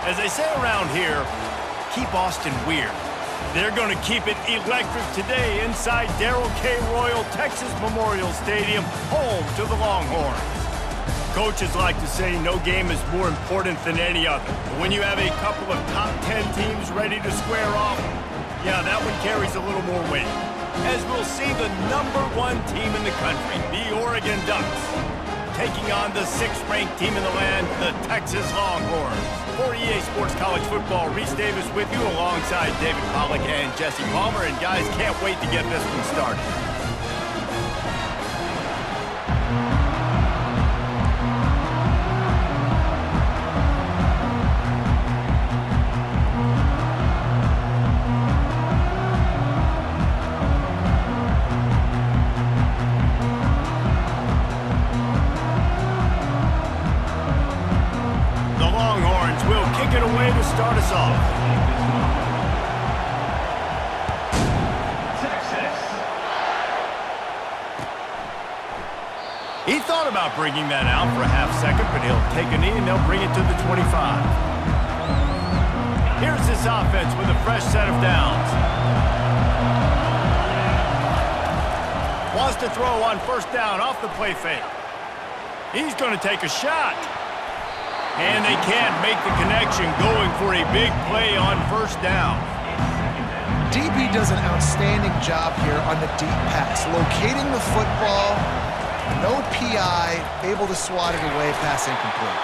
As they say around here, keep Austin weird. They're going to keep it electric today inside Darrell K. Royal Texas Memorial Stadium, home to the Longhorns. Coaches like to say no game is more important than any other. But when you have a couple of top 10 teams ready to square off, yeah, that one carries a little more weight. As we'll see the #1 team in the country, the Oregon Ducks, taking on the 6th-ranked team in the land, the Texas Longhorns. For EA Sports College Football, Reese Davis with you alongside David Pollack and Jesse Palmer. And guys, can't wait to get this one started. Start us off. He thought about bringing that out for a half second, but he'll take a knee and they'll bring it to the 25. Here's this offense with a fresh set of downs. Wants to throw on first down off the play fake. He's going to take a shot. And they can't make the connection, going for a big play on first down. DB does an outstanding job here on the deep pass, locating the football, no PI, able to swat it away, pass incomplete.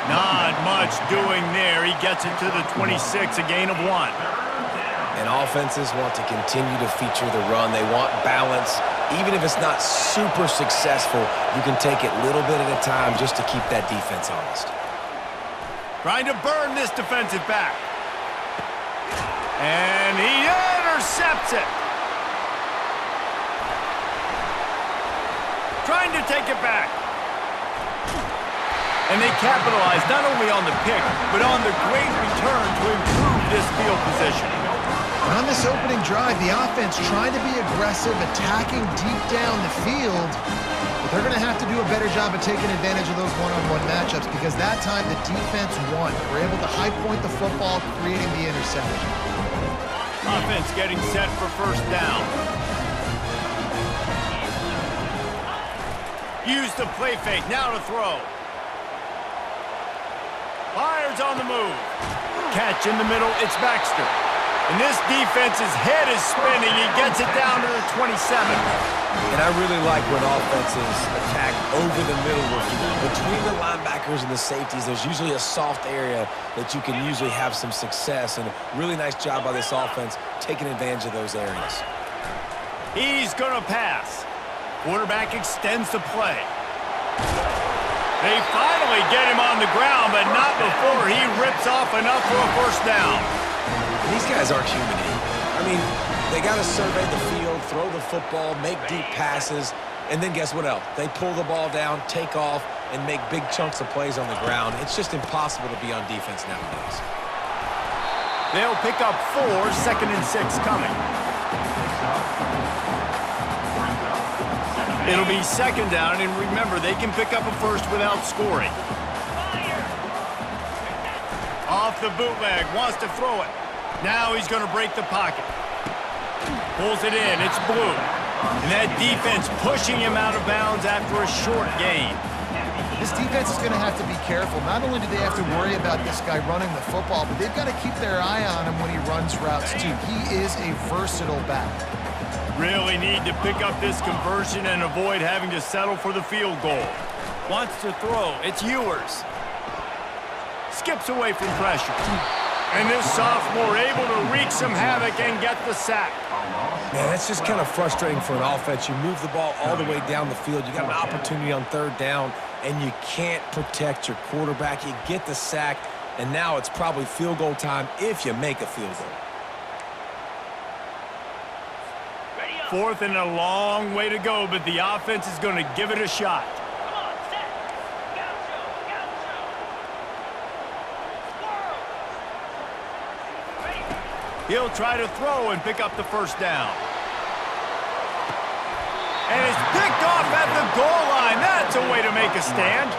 Not much doing there. He gets it to the 26, a gain of 1. And offenses want to continue to feature the run. They want balance. Even if it's not super successful, you can take it little bit at a time just to keep that defense honest. Trying to burn this defensive back. And he intercepts it. Trying to take it back. And they capitalize not only on the pick, but on the great return to improve this field position. On this opening drive, the offense trying to be aggressive, attacking deep down the field. They're going to have to do a better job of taking advantage of those one-on-one matchups because that time the defense won. We're able to high point the football, creating the interception. Offense getting set for first down. Use the play fake, now to throw. Fires on the move. Catch in the middle, it's Baxter. And this defense's head is spinning. He gets it down to the 27. And I really like when offenses attack over the middle of the field. Between the linebackers and the safeties, there's usually a soft area that you can usually have some success. And a really nice job by this offense taking advantage of those areas. He's going to pass. Quarterback extends the play. They finally get him on the ground, but not before he rips off enough for a first down. These guys aren't human. I mean, they got to survey the field, throw the football, make deep passes, and then guess what else? They pull the ball down, take off, and make big chunks of plays on the ground. It's just impossible to be on defense nowadays. They'll pick up 4, 2nd and 6 coming. It'll be 2nd down, and remember, they can pick up a first without scoring. Off the bootleg, wants to throw it. Now he's going to break the pocket. Pulls it in, it's Blue. And that defense pushing him out of bounds after a short gain. This defense is going to have to be careful. Not only do they have to worry about this guy running the football, but they've got to keep their eye on him when he runs routes too. He is a versatile back. Really need to pick up this conversion and avoid having to settle for the field goal. Wants to throw, it's Ewers. Skips away from pressure. And this sophomore able to wreak some havoc and get the sack. Man, that's just kind of frustrating for an offense. You move the ball all the way down the field. You got an opportunity on 3rd down, and you can't protect your quarterback. You get the sack, and now it's probably field goal time if you make a field goal. 4th and a long way to go, but the offense is going to give it a shot. He'll try to throw and pick up the first down. And it's picked off at the goal line. That's a way to make a stand.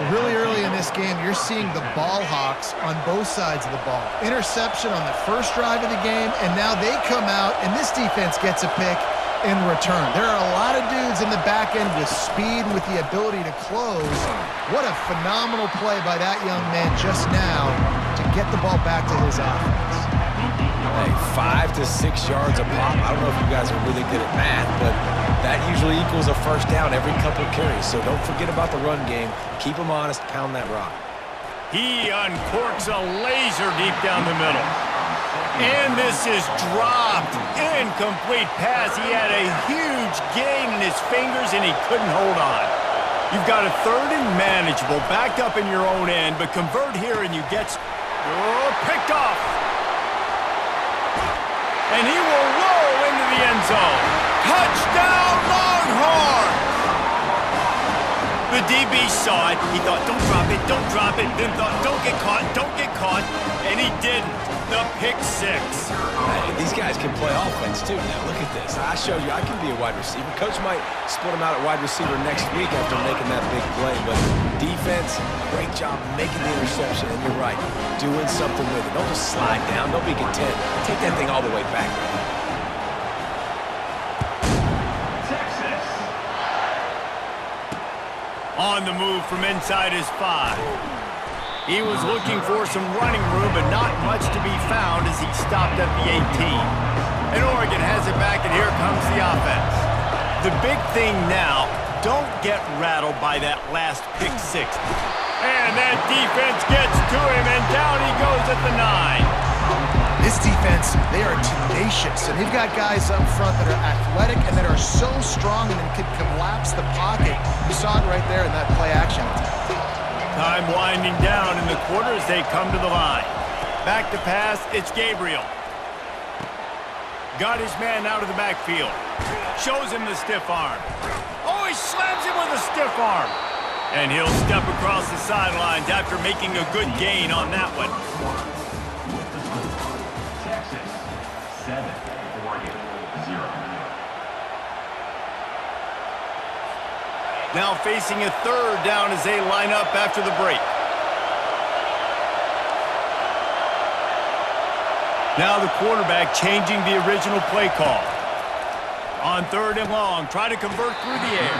Really early in this game, you're seeing the ball hawks on both sides of the ball. Interception on the first drive of the game, and now they come out, and this defense gets a pick in return. There are a lot of dudes in the back end with speed and with the ability to close. What a phenomenal play by that young man just now to get the ball back to his offense. Hey, 5 to 6 yards a pop. I don't know if you guys are really good at math, but that usually equals a first down every couple of carries. So don't forget about the run game. Keep them honest. Pound that rock. He uncorks a laser deep down the middle. And this is dropped. Incomplete pass. He had a huge gain in his fingers, and he couldn't hold on. You've got a third and manageable, backed up in your own end, but convert here and you get picked off. And he will roll into the end zone. Touchdown, Longhorns! The DB saw it. He thought, don't drop it, don't drop it. Then thought, don't get caught, don't get caught. And he didn't. The pick six. Hey, these guys can play offense, too. Now, look at this. I showed you I can be a wide receiver. Coach might split him out at wide receiver next week after making that big play. But defense, great job making the interception. And you're right, doing something with it. Don't just slide down. Don't be content. Take that thing all the way back. Texas. On the move from inside his 5. He was looking for some running room, but not much to be found as he stopped at the 18. And Oregon has it back, and here comes the offense. The big thing now, don't get rattled by that last pick six. And that defense gets to him, and down he goes at the 9. This defense, they are tenacious, and they've got guys up front that are athletic and that are so strong and can collapse the pocket. You saw it right there in that play action. Time winding down in the quarter as they come to the line. Back to pass, it's Gabriel. Got his man out of the backfield. Shows him the stiff arm. Oh, he slams him with a stiff arm. And he'll step across the sidelines after making a good gain on that one. Texas, 7, Oregon, 0. Now facing a third down as they line up after the break. Now the quarterback changing the original play call. On 3rd and long, try to convert through the air.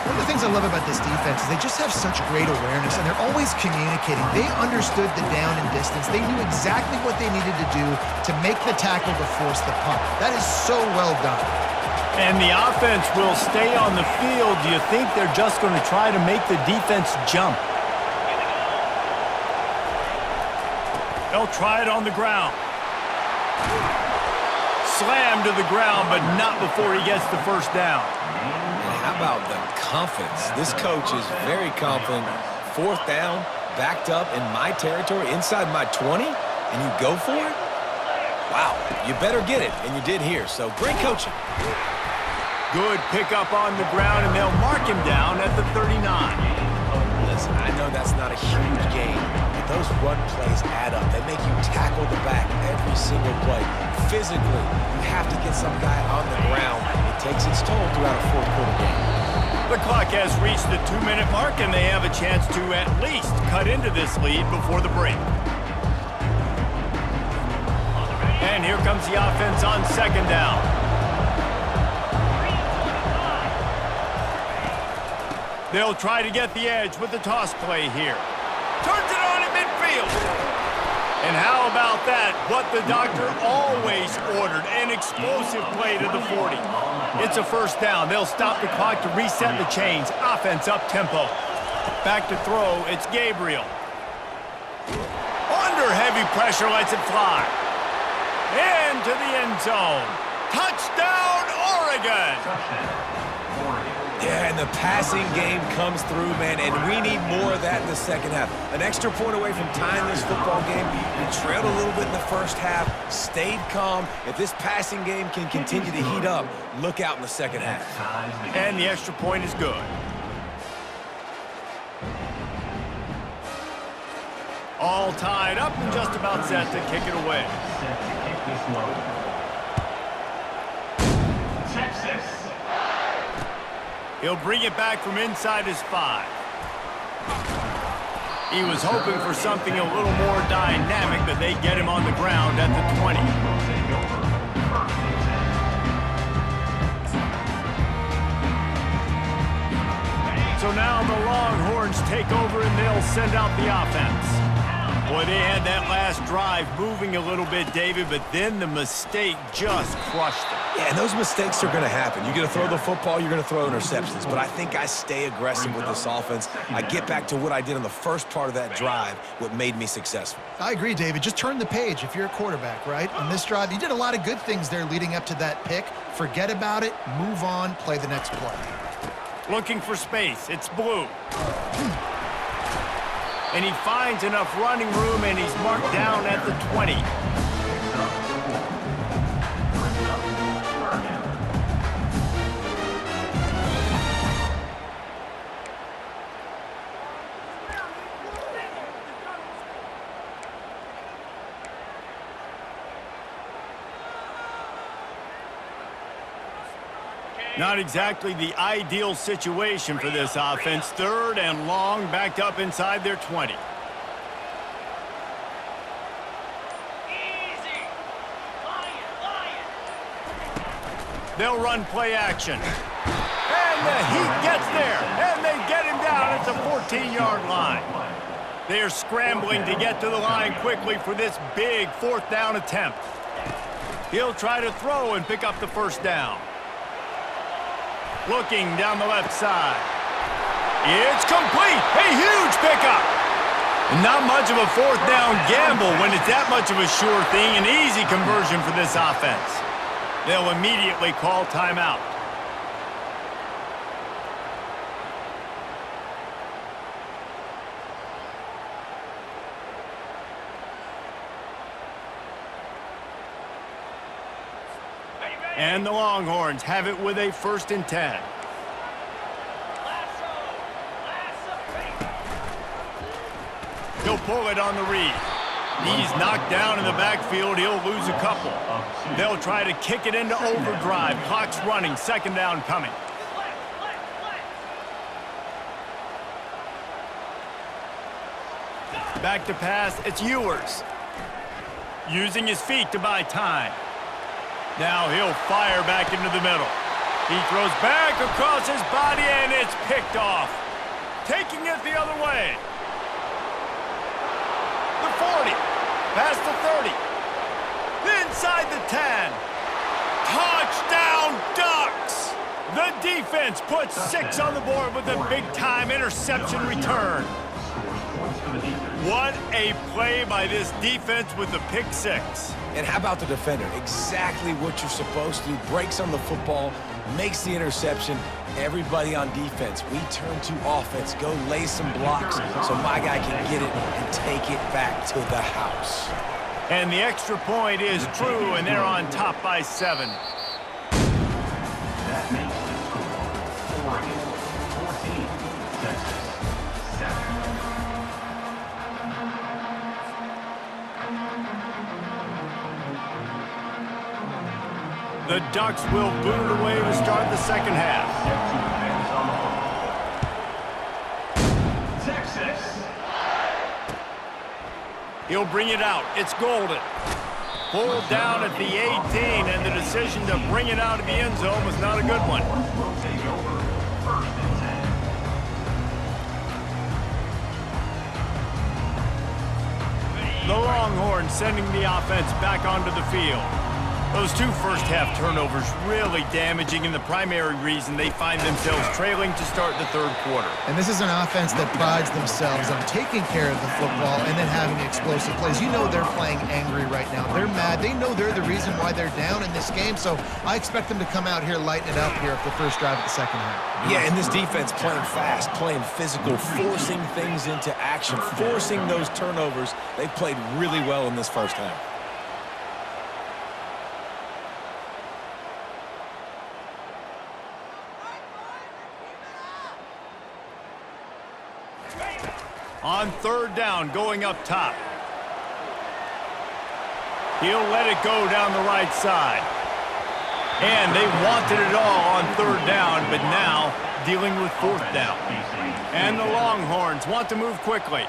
One of the things I love about this defense is they just have such great awareness, and they're always communicating. They understood the down and distance. They knew exactly what they needed to do to make the tackle to force the punt. That is so well done. And the offense will stay on the field. Do you think they're just going to try to make the defense jump? They'll try it on the ground. Slam to the ground, but not before he gets the first down. And how about the confidence? This coach is very confident. 4th down, backed up in my territory, inside my 20, and you go for it? Wow, you better get it, and you did here. So great coaching. Good pickup on the ground, and they'll mark him down at the 39. Listen, I know that's not a huge game, but those run plays add up. They make you tackle the back every single play. Physically, you have to get some guy on the ground. It takes its toll throughout a 4th quarter game. The clock has reached the 2-minute mark, and they have a chance to at least cut into this lead before the break. And here comes the offense on 2nd down. They'll try to get the edge with the toss play here. Turns it on in midfield. And how about that? What the doctor always ordered, an explosive play to the 40. It's a 1st down. They'll stop the clock to reset the chains. Offense up tempo. Back to throw, it's Gabriel. Under heavy pressure, lets it fly. Into the end zone. Touchdown, Oregon! Yeah, and the passing game comes through, man, and we need more of that in the 2nd half. An extra point away from tying this football game. You trailed a little bit in the 1st half, stayed calm. If this passing game can continue to heat up, look out in the 2nd half. And the extra point is good. All tied up and just about set to kick it away. Texas. He'll bring it back from inside his 5. He was hoping for something a little more dynamic, but they get him on the ground at the 20. So now the Longhorns take over and they'll send out the offense. Boy, they had that last drive moving a little bit, David, but then the mistake just crushed them. Yeah, and those mistakes are going to happen. You're going to throw the football, you're going to throw interceptions. But I think I stay aggressive with this offense. I get back to what I did on the first part of that drive, what made me successful. I agree, David. Just turn the page if you're a quarterback, right? On this drive, you did a lot of good things there leading up to that pick. Forget about it, move on, play the next play. Looking for space. It's Blue. And he finds enough running room, and he's marked down at the 20. Not exactly the ideal situation for this offense. 3rd and long, backed up inside their 20. They'll run play action. And the Heat gets there, and they get him down at the 14-yard line. They are scrambling to get to the line quickly for this big 4th down attempt. He'll try to throw and pick up the first down. Looking down the left side. It's complete. A huge pickup. Not much of a 4th down gamble when it's that much of a sure thing. An easy conversion for this offense. They'll immediately call timeout. And the Longhorns have it with a 1st and 10. He'll pull it on the read. He's knocked down in the backfield. He'll lose a couple. They'll try to kick it into overdrive. Clock's running. 2nd down coming. Back to pass. It's Ewers. Using his feet to buy time. Now he'll fire back into the middle. He throws back across his body, and it's picked off. Taking it the other way. The 40. Past the 30. Inside the 10. Touchdown Ducks! The defense puts 6 on the board with a big-time interception return. What a play by this defense with the pick 6. And how about the defender? Exactly what you're supposed to do. Breaks on the football, makes the interception. Everybody on defense, we turn to offense. Go lay some blocks so my guy can get it and take it back to the house. And the extra point is true, and they're on top by 7. That makes the score Oregon 14, Texas 7. The Ducks will boot it away to start the 2nd half. Texas. He'll bring it out. It's Golden. Pulled down at the 18, and the decision to bring it out of the end zone was not a good one. Will take over 1st and 10. The Longhorns sending the offense back onto the field. Those 2 first-half turnovers really damaging, and the primary reason they find themselves trailing to start the 3rd quarter. And this is an offense that prides themselves on taking care of the football and then having explosive plays. You know they're playing angry right now. They're mad. They know they're the reason why they're down in this game, so I expect them to come out here, lighten it up here for the first drive of the 2nd half. Yeah, and this defense playing fast, playing physical, forcing things into action, forcing those turnovers. They played really well in this first half. On 3rd down, going up top. He'll let it go down the right side. And they wanted it all on 3rd down, but now dealing with fourth down. And the Longhorns want to move quickly.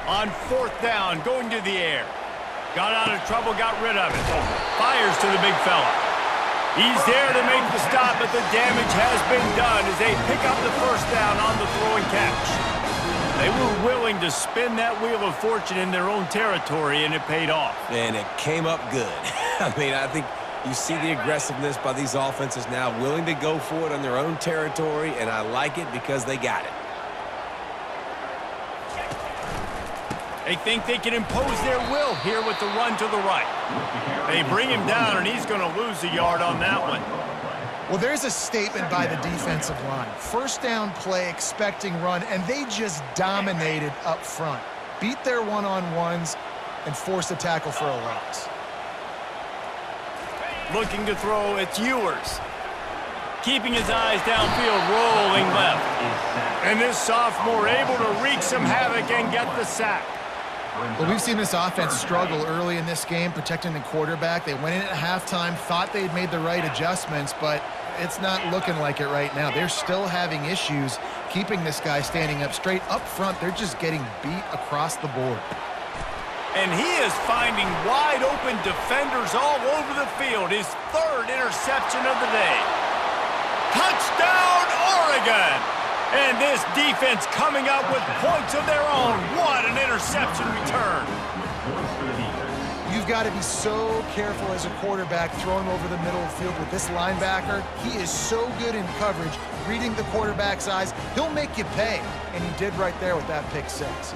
On fourth down, going to the air. Got out of trouble, got rid of it. Fires to the big fella. He's there to make the stop, but the damage has been done as they pick up the first down on the throw and catch. They were willing to spin that wheel of fortune in their own territory, and it paid off. And it came up good. I mean, I think you see the aggressiveness by these offenses now, willing to go for it on their own territory, and I like it because they got it. They think they can impose their will here with the run to the right. They bring him down, and he's going to lose a yard on that one. Well, there's a statement by the defensive line. First down play, expecting run, and they just dominated up front. Beat their one-on-ones and forced a tackle for a loss. Looking to throw, it's Ewers. Keeping his eyes downfield, rolling left. And this sophomore able to wreak some havoc and get the sack. Well, we've seen this offense struggle early in this game, protecting the quarterback. They went in at halftime, thought they'd made the right adjustments, but it's not looking like it right now. They're still having issues keeping this guy standing up straight. Up front, they're just getting beat across the board. And he is finding wide open defenders all over the field. His third interception of the day. Touchdown, Oregon! And this defense coming up with points of their own. What an interception return. You've got to be so careful as a quarterback throwing over the middle of the field with this linebacker. He is so good in coverage, reading the quarterback's eyes. He'll make you pay, and he did right there with that pick six.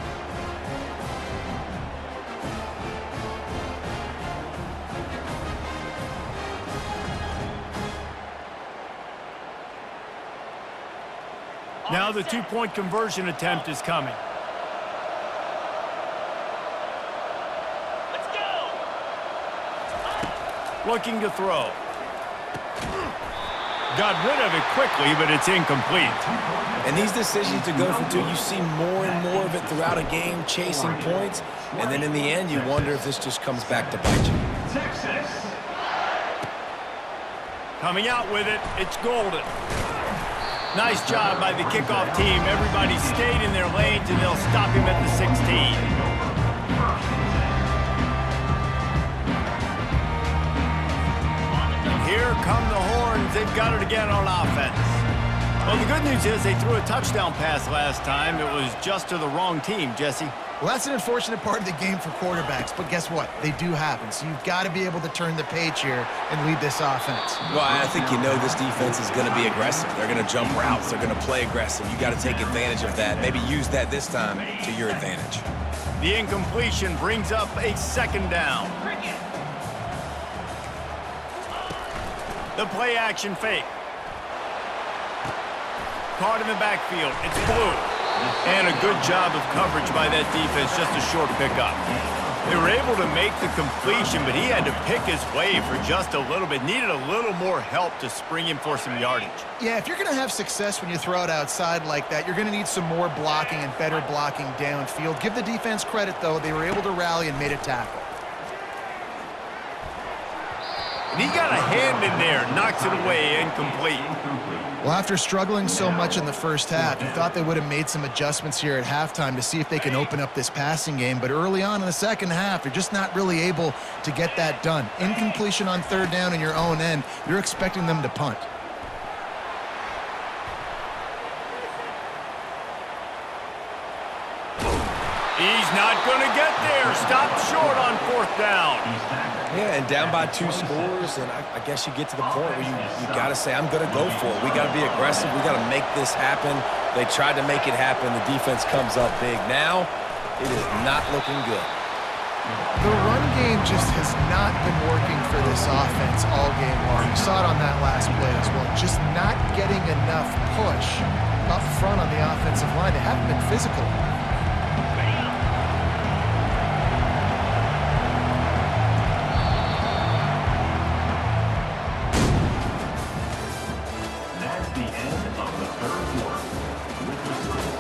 Now the two-point conversion attempt is coming. Let's go. Looking to throw. Got rid of it quickly, but it's incomplete. And these decisions to go for two, you see more and more of it throughout a game, chasing points. And then in the end, you wonder if this just comes back to bite you. Texas. Coming out with it, it's Golden. Nice job by the kickoff team. Everybody stayed in their lanes, and they'll stop him at the 16. And here come the Horns. They've got it again on offense. Well, the good news is they threw a touchdown pass last time. It was just to the wrong team, Jesse. Well, that's an unfortunate part of the game for quarterbacks, but guess what? They do happen, so you've got to be able to turn the page here and lead this offense. Well, I think you know this defense is going to be aggressive. They're going to jump routes. They're going to play aggressive. You got to take advantage of that. Maybe use that this time to your advantage. The incompletion brings up a second down. The play action fake. Caught in the backfield. It's Blue. And a good job of coverage by that defense, just a short pickup. They were able to make the completion, but he had to pick his way for just a little bit. Needed a little more help to spring him for some yardage. Yeah, if you're going to have success when you throw it outside like that, you're going to need some more blocking and better blocking downfield. Give the defense credit, though. They were able to rally and made a tackle. And he got a hand in there, knocks it away, incomplete. Well, after struggling so much in the first half, you thought they would have made some adjustments here at halftime to see if they can open up this passing game. But early on in the second half, they're just not really able to get that done. Incompletion on third down in your own end, you're expecting them to punt. He's not going to get there. Stopped short on fourth down. Yeah, and down by 2 scores, and I guess you get to the point where you got to say, I'm going to go for it. We got to be aggressive. We got to make this happen. They tried to make it happen. The defense comes up big. Now, it is not looking good. The run game just has not been working for this offense all game long. You saw it on that last play as well. Just not getting enough push up front on the offensive line. They haven't been physical. That's the end of the third quarter. With the score,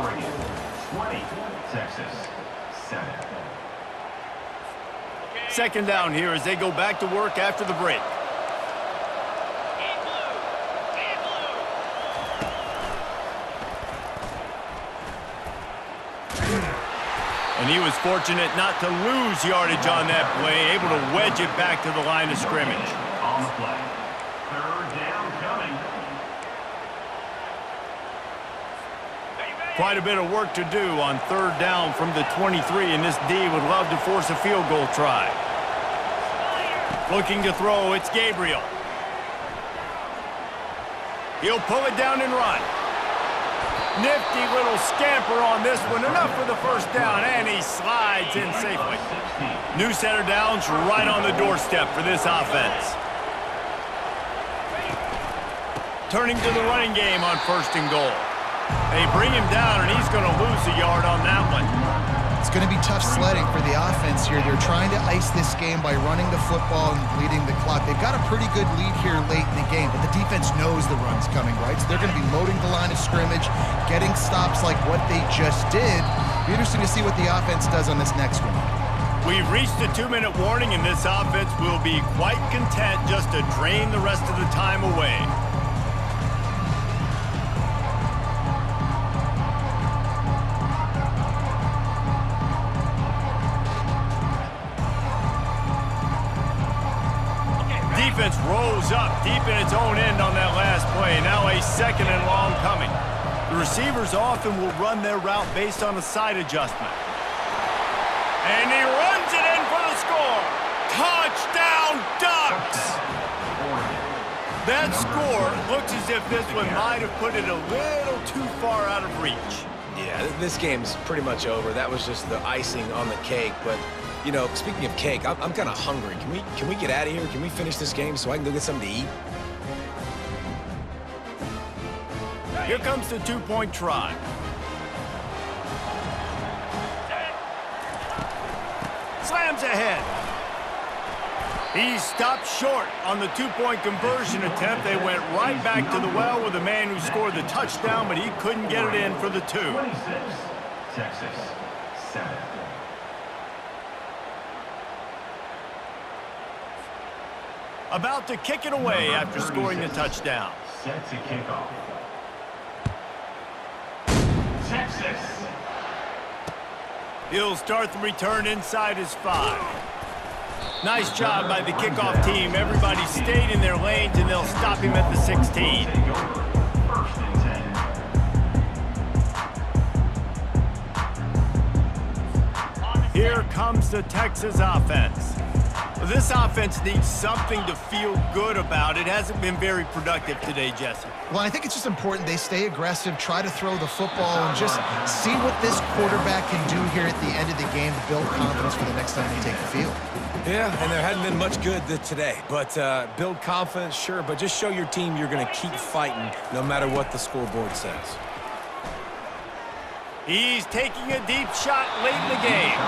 Oregon 20, Texas 7. Second down here as they go back to work after the break. And he was fortunate not to lose yardage on that play, able to wedge it back to the line of scrimmage. On the play. Third down coming. Quite a bit of work to do on third down from the 23, and this D would love to force a field goal try. Looking to throw, it's Gabriel. He'll pull it down and run. Nifty little scamper on this one, enough for the first down, and he slides in safely. New set of downs right on the doorstep for this offense. Turning to the running game on first and goal. They bring him down, and he's going to lose a yard on that one. It's going to be tough sledding for the offense here. They're trying to ice this game by running the football and bleeding the clock. They've got a pretty good lead here late in the game, but the defense knows the run's coming, right? So they're going to be loading the line of scrimmage, getting stops like what they just did. It'll be interesting to see what the offense does on this next one. We've reached the 2-minute warning, and this offense will be quite content just to drain the rest of the time away. Defense rolls up deep in its own end on that last play. Now a second and long coming. The receivers often will run their route based on a side adjustment. And he runs it in for the score. Touchdown Ducks! That score looks as if this one might have put it a little too far out of reach. Yeah, this game's pretty much over. That was just the icing on the cake, but you know, speaking of cake, I'm kind of hungry. Can we get out of here? Can we finish this game so I can go get something to eat? Here comes the two-point try. Slams ahead. He stopped short on the two-point conversion attempt. They went right back to the well with the man who scored the touchdown, but he couldn't get it in for the two. 26, Texas, 7. About to kick it away after scoring the touchdown. Set to kick off. Texas. He'll start the return inside his 5. Nice job by the kickoff team. Everybody stayed in their lanes, and they'll stop him at the 16. Take over. First and 10. Here comes the Texas offense. This offense needs something to feel good about. It hasn't been very productive today, Jesse. Well, I think it's just important they stay aggressive, try to throw the football, and just see what this quarterback can do here at the end of the game to build confidence for the next time they take the field. Yeah, and there hadn't been much good today. But build confidence, sure, but just show your team you're going to keep fighting no matter what the scoreboard says. He's taking a deep shot late in the game.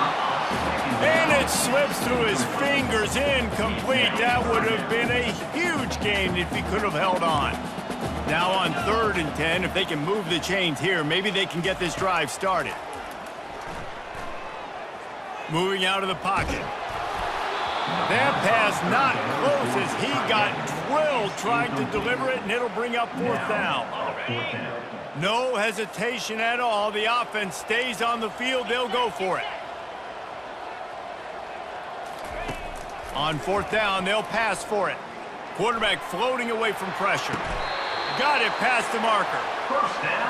And it slips through his fingers, incomplete. That would have been a huge gain if he could have held on. Now on 3rd and 10, if they can move the chains here, maybe they can get this drive started. Moving out of the pocket. That pass not close as he got drilled trying to deliver it, and it'll bring up 4th down. No hesitation at all. The offense stays on the field. They'll go for it. On 4th down, they'll pass for it. Quarterback floating away from pressure. Got it past the marker.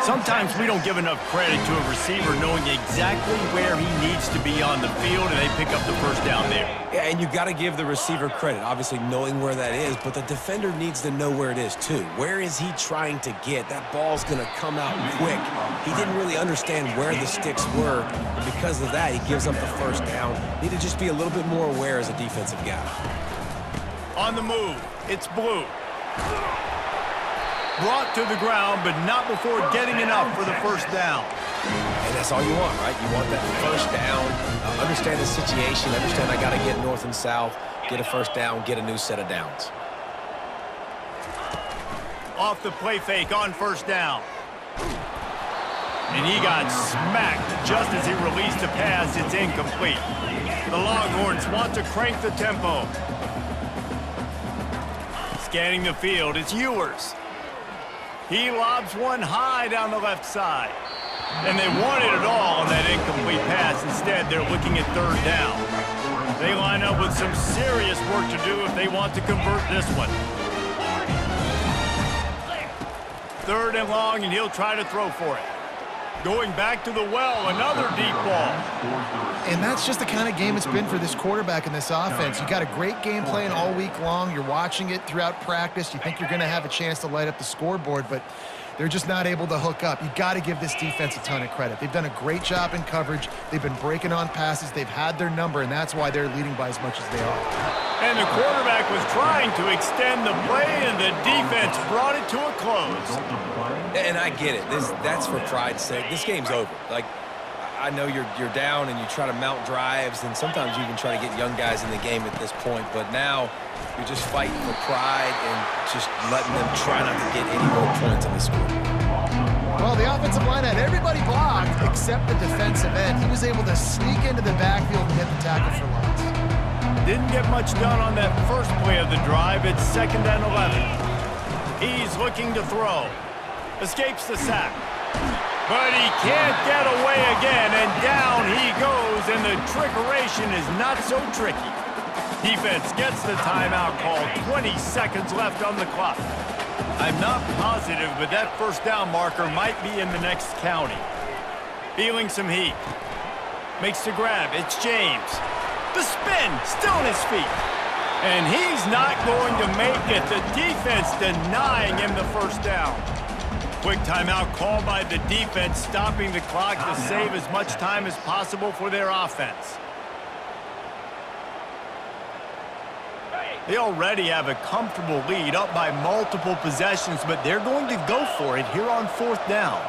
Sometimes we don't give enough credit to a receiver knowing exactly where he needs to be on the field, and they pick up the first down there. Yeah, and you got to give the receiver credit, obviously knowing where that is, but the defender needs to know where it is too. Where is he trying to get? That ball's going to come out quick. He didn't really understand where the sticks were, and because of that, he gives up the first down. Need to just be a little bit more aware as a defensive guy. On the move, it's Blue. Brought to the ground, but not before getting enough for the first down. And that's all you want, right? You want that first down, understand the situation, understand I got to get north and south, get a first down, get a new set of downs. Off the play fake on 1st down. And he got smacked just as he released the pass. It's incomplete. The Longhorns want to crank the tempo. Scanning the field, it's Ewers. He lobs one high down the left side. And they wanted it all on that incomplete pass. Instead, they're looking at third down. They line up with some serious work to do if they want to convert this one. Third and long, and he'll try to throw for it. Going back to the well, another deep ball. And that's just the kind of game it's been for this quarterback in this offense. You got a great game plan all week long. You're watching it throughout practice. You think you're going to have a chance to light up the scoreboard, but they're just not able to hook up. You got to give this defense a ton of credit. They've done a great job in coverage. They've been breaking on passes. They've had their number, and that's why they're leading by as much as they are. And the quarterback was trying to extend the play, and the defense brought it to a close. And I get it. That's for pride's sake. This game's over. Like, I know you're down and you try to mount drives, and sometimes you even try to get young guys in the game at this point. But now you're just fighting for pride and just letting them try not to get any more points on the scoreboard. Well, the offensive line had everybody blocked except the defensive end. He was able to sneak into the backfield and hit the tackle for loss. Didn't get much done on that first play of the drive. It's 2nd and 11. He's looking to throw. Escapes the sack. But he can't get away again, and down he goes, and the trickeration is not so tricky. Defense gets the timeout called. 20 seconds left on the clock. I'm not positive, but that first down marker might be in the next county. Feeling some heat. Makes the grab. It's James. The spin, still on his feet. And he's not going to make it. The defense denying him the first down. Quick timeout called by the defense, stopping the clock to save as much time as possible for their offense. They already have a comfortable lead, up by multiple possessions, but they're going to go for it here on 4th down.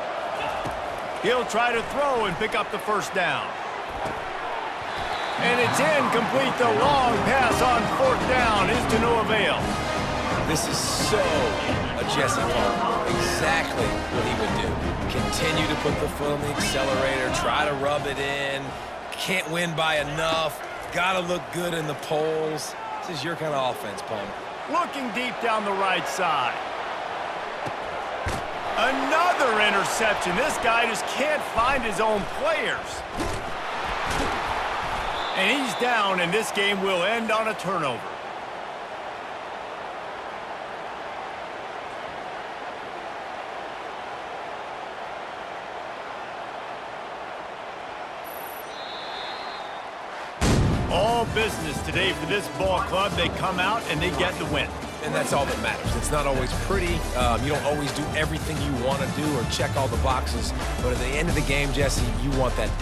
He'll try to throw and pick up the first down. And it's incomplete. The long pass on 4th down is to no avail. This is so a Jesse Palmer. Exactly what he would do. Continue to put the foot on the accelerator, try to rub it in. Can't win by enough. Got to look good in the polls. This is your kind of offense, Palmer. Looking deep down the right side. Another interception. This guy just can't find his own players. And he's down, and this game will end on a turnover. All business today for this ball club. They come out and they get the win. And that's all that matters. It's not always pretty. You don't always do everything you want to do or check all the boxes. But at the end of the game, Jesse, you want that done.